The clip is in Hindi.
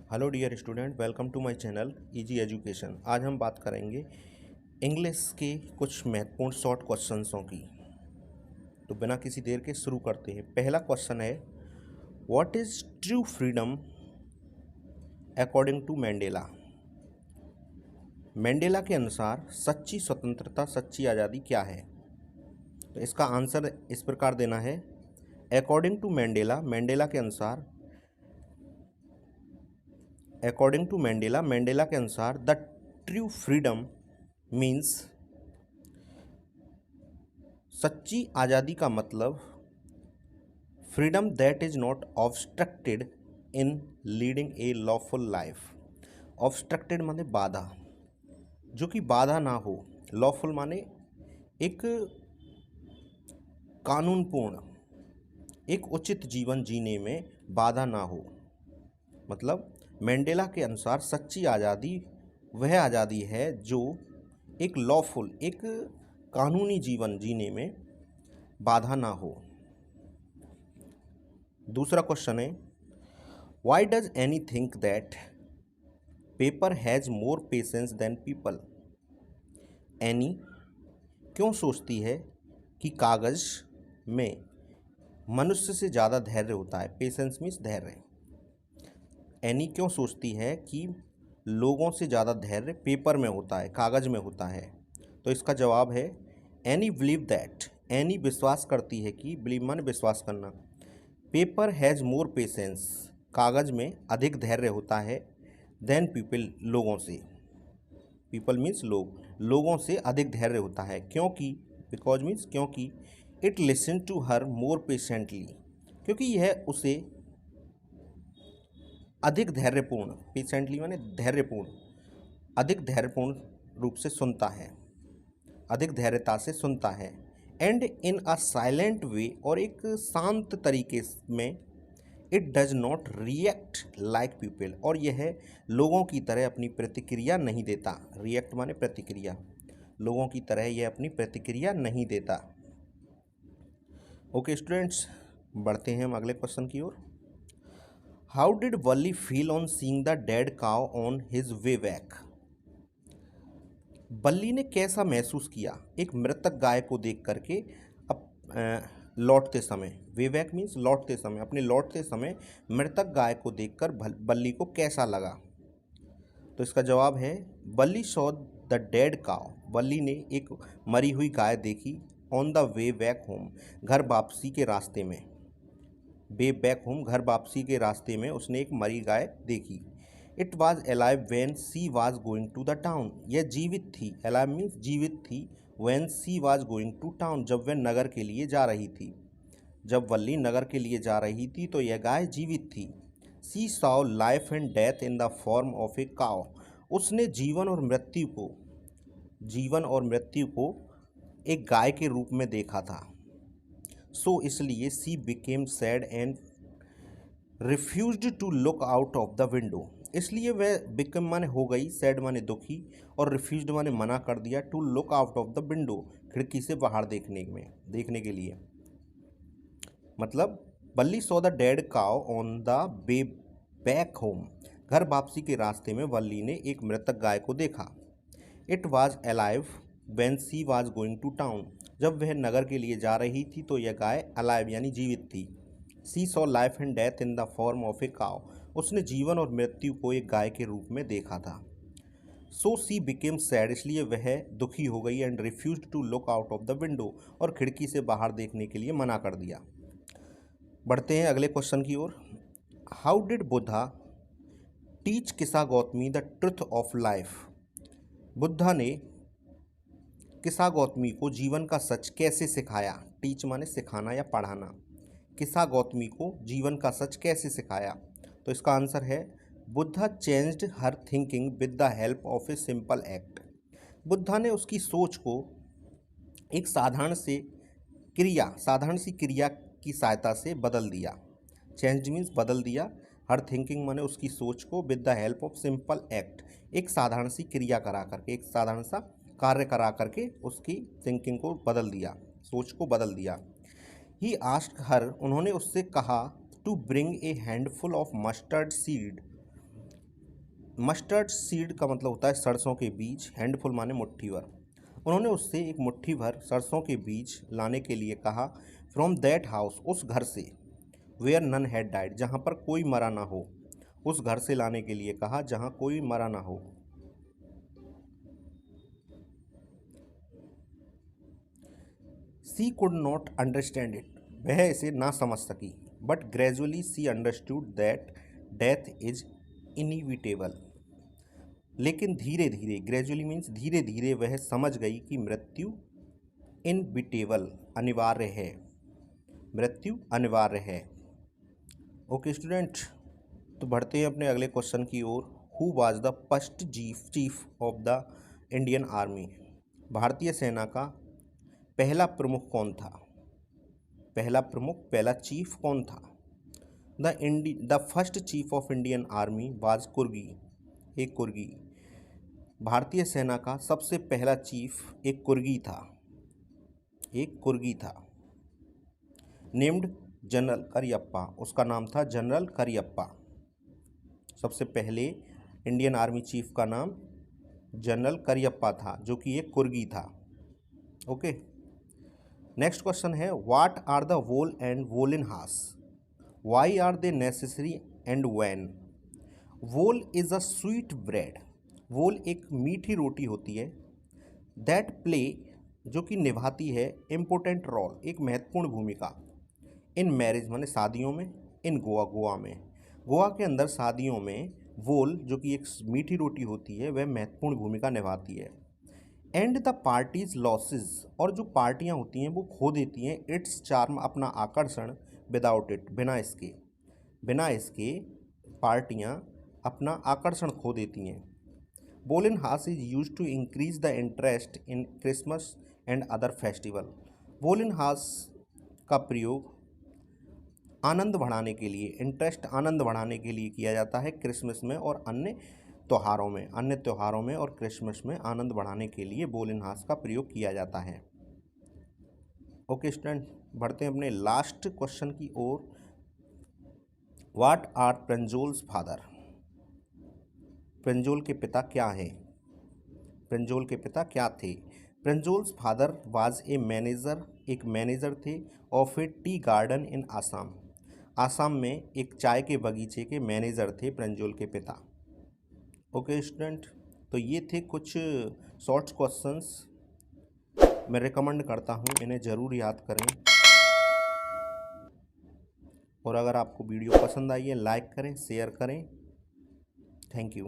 Hello dear student, welcome to my channel easy education. आज हम बात करेंगे इंग्लिश के कुछ महत्वपूर्ण शॉर्ट क्वेश्चंसों की। तो बिना किसी देर के शुरू करते हैं। पहला क्वेश्चन है, what is true freedom according to Mandela. Mandela के अनुसार सच्ची स्वतंत्रता, सच्ची आज़ादी क्या है? तो इसका आंसर इस प्रकार देना है, अकॉर्डिंग टू मैंडेला, मैंडेला के अनुसार, अकॉर्डिंग टू मैंडेला, मैंडेला के अनुसार द ट्रू फ्रीडम मीन्स, सच्ची आज़ादी का मतलब freedom that is not obstructed in leading a lawful life. Obstructed माने बाधा, जो कि बाधा ना हो। लॉफुल माने एक कानूनपूर्ण, एक उचित जीवन जीने में बाधा ना हो। मतलब मैंडेला के अनुसार सच्ची आज़ादी वह आज़ादी है जो एक लॉफुल, एक कानूनी जीवन जीने में बाधा ना हो। दूसरा क्वेश्चन है, why does Annie think that Pepper has more patience than people. Annie क्यों सोचती है कि कागज़ में मनुष्य से ज़्यादा धैर्य होता है। पेशेंस मीन्स धैर्य। एनी क्यों सोचती है कि लोगों से ज़्यादा धैर्य पेपर में होता है, कागज़ में होता है। तो इसका जवाब है, एनी बिलीव दैट, एनी विश्वास करती है कि, बिलीव माने विश्वास करना, पेपर हैज़ मोर पेशेंस, कागज़ में अधिक धैर्य होता है, देन पीपल, लोगों से, पीपल मीन्स लोग, लोगों से अधिक धैर्य होता है। क्योंकि, बिकॉज मीन्स क्योंकि, it listen to her more patiently, क्योंकि यह उसे अधिक धैर्यपूर्ण, पेशेंटली माने धैर्यपूर्ण, अधिक धैर्यपूर्ण रूप से सुनता है, अधिक धैर्यता से सुनता है। एंड इन अ साइलेंट वे, और एक शांत तरीके में, it does not react like people, और यह लोगों की तरह अपनी प्रतिक्रिया नहीं देता। रिएक्ट माने प्रतिक्रिया, लोगों की तरह यह अपनी प्रतिक्रिया नहीं देता। ओके स्टूडेंट्स, बढ़ते हैं हम अगले क्वेश्चन की ओर। How did Valli feel on seeing the dead cow on his way back. Balli ने कैसा महसूस किया एक मृतक गाय को देख करके लौटते समय। वे बैक मीन्स लौटते समय, अपने लौटते समय मृतक गाय को देखकर बल्ली को कैसा लगा। तो इसका जवाब है, बल्ली सॉ द डेड काउ, बल्ली ने एक मरी हुई गाय देखी, on the way back home, घर वापसी के रास्ते में, वे बैक होम, घर वापसी के रास्ते में उसने एक मरी गाय देखी। It was alive when she was going to the town, यह जीवित थी, अलाइव मीन्स जीवित थी, when she was going to town, जब वह नगर के लिए जा रही थी। जब वल्ली नगर के लिए जा रही थी तो यह गाय जीवित थी। She saw life and death in the form of a cow, उसने जीवन और मृत्यु को, जीवन और मृत्यु को एक गाय के रूप में देखा था। सो इसलिए she became sad and refused to look out of the window, इसलिए वह बिकम माने हो गई, सैड माने दुखी, और रिफ्यूज्ड माने मना कर दिया, to look out of the window, खिड़की से बाहर देखने के लिए। मतलब Balli saw the dead cow on the way back home, घर वापसी के रास्ते में वल्ली ने एक मृतक गाय को देखा। It was alive when she was going to town, जब वह नगर के लिए जा रही थी तो यह गाय अलाइव यानी जीवित थी। She saw life and death in the form of a cow, उसने जीवन और मृत्यु को एक गाय के रूप में देखा था। सो सी बिकेम सैड, इसलिए वह दुखी हो गई, and refused to look out of the window, और खिड़की से बाहर देखने के लिए मना कर दिया। बढ़ते हैं अगले क्वेश्चन की ओर। हाउ डिड बुद्धा टीच किसा Gautami the truth of life. Buddha ने किसा गौतमी को जीवन का सच कैसे सिखाया। टीच माने सिखाना या पढ़ाना। किसा गौतमी को जीवन का सच कैसे सिखाया। तो इसका आंसर है, Buddha changed her thinking with the help of a simple act, Buddha ने उसकी सोच को एक साधारण सी क्रिया की सहायता से बदल दिया। चेंज मीन्स बदल दिया, हर थिंकिंग माने उसकी सोच को, with the help of simple act, एक साधारण सी क्रिया करा करके, एक साधारण सा कार्य करा करके उसकी थिंकिंग को बदल दिया, सोच को बदल दिया। ही आस्क्ड हर, उन्होंने उससे कहा, to bring a handful of mustard seed, mustard seed का मतलब होता है सरसों के बीज, हैंडफुल माने मुट्ठी भर। उन्होंने उससे एक मुट्ठी भर सरसों के बीज लाने के लिए कहा। फ्रॉम दैट हाउस, उस घर से, वेयर नन हैड डाइड, जहाँ पर कोई मरा ना हो, उस घर से लाने के लिए कहा जहाँ कोई मरा ना हो। She could not understand it, वह इसे ना समझ सकी। But gradually she understood that death is inevitable, लेकिन धीरे धीरे, ग्रेजुअली मीन्स धीरे धीरे, वह समझ गई कि मृत्यु इनविटेबल, अनिवार्य है, मृत्यु अनिवार्य है। ओके स्टूडेंट, तो बढ़ते हैं अपने अगले क्वेश्चन की ओर। Who was the first chief of the Indian army, भारतीय सेना का पहला प्रमुख कौन था? पहला प्रमुख, पहला चीफ कौन था? The first chief of Indian army was Coorgi, एक कुर्गी। भारतीय सेना का सबसे पहला चीफ एक कुर्गी था, एक कुर्गी था। नेम्ड जनरल करियप्पा, उसका नाम था जनरल करियप्पा। सबसे पहले इंडियन आर्मी चीफ का नाम जनरल करियप्पा था, जो कि एक कुर्गी था। ओके, नेक्स्ट क्वेश्चन है, व्हाट आर द वोल एंड वोलिन हार्स, why are they necessary and when? वोल इज अ स्वीट ब्रेड, वोल एक मीठी रोटी होती है। दैट प्ले, जो कि निभाती है, इम्पोर्टेंट रोल, एक महत्वपूर्ण भूमिका। इन मैरिज माने शादियों में, इन गोवा, गोवा में, गोवा के अंदर शादियों में वोल, जो कि एक मीठी रोटी होती है, वह महत्वपूर्ण भूमिका निभाती है। एंड द पार्टीज लॉसेस, और जो पार्टियां होती हैं वो खो देती हैं इट्स चार्म, अपना आकर्षण, विदाउट इट, बिना इसके, बिना इसके पार्टियां अपना आकर्षण खो देती हैं। Woollen horse is use to increase the interest in Christmas and other festival, woollen horse का प्रयोग आनंद बढ़ाने के लिए, इंटरेस्ट, आनंद बढ़ाने के लिए किया जाता है क्रिसमस में और अन्य त्योहारों में, अन्य त्योहारों में और क्रिसमस में आनंद बढ़ाने के लिए वोलिन हार्स का प्रयोग किया जाता है। ओके स्टूडेंट, बढ़ते हैं अपने लास्ट क्वेश्चन की ओर। व्हाट आर प्रेंजोल्स फादर, प्रेंजोल के पिता क्या हैं? प्रेंजोल के पिता क्या थे? प्रेंजोल्स फादर वाज ए मैनेजर, एक मैनेजर थे ऑफ ए टी गार्डन इन आसाम, आसाम में एक चाय के बगीचे के मैनेजर थे प्रेंजोल के पिता। ओके स्टूडेंट, तो ये थे कुछ शॉर्ट क्वेश्चंस, मैं रिकमेंड करता हूँ इन्हें ज़रूर याद करें। और अगर आपको वीडियो पसंद आई है, लाइक करें, शेयर करें। Thank you.